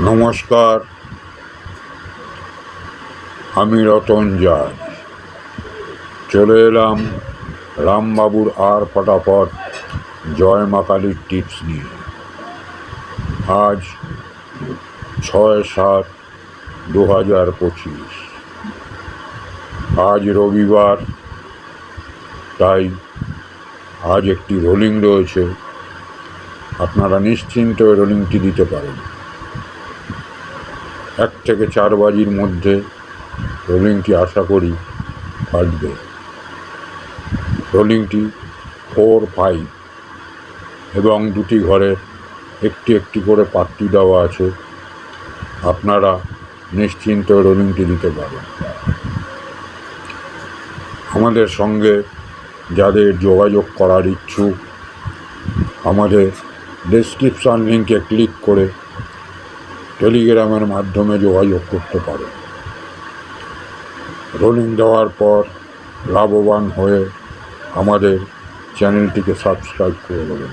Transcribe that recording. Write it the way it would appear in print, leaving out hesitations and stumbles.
নমস্কার, আমি রতন জাজ চলে এলাম রামবাবুর আর ফটাফট জয় মা কালীর টিপস নিয়ে। আজ 6/7/2025, আজ রবিবার, তাই আজ একটি রোলিং রয়েছে। আপনারা নিশ্চিন্তে রোলিংটি দিতে পারেন। 1 থেকে 4 বাজির মধ্যে রোলিংটি আশা করি ফাটবে। রোলিংটি 4, 5 এবং 2টি ঘরে একটি একটি করে পাট্টি দেওয়া আছে। আপনারা নিশ্চিন্তে রোলিংটি দিতে পারেন। আমাদের সঙ্গে যাদের যোগাযোগ করার ইচ্ছুক, আমাদের ডেসক্রিপশন লিঙ্কে ক্লিক করে টেলিগ্রামের মাধ্যমে যোগাযোগ করতে পারেন। রোলিং দেওয়ার পর লাভবান হয়ে আমাদের চ্যানেলটিকে সাবস্ক্রাইব করে দেবেন।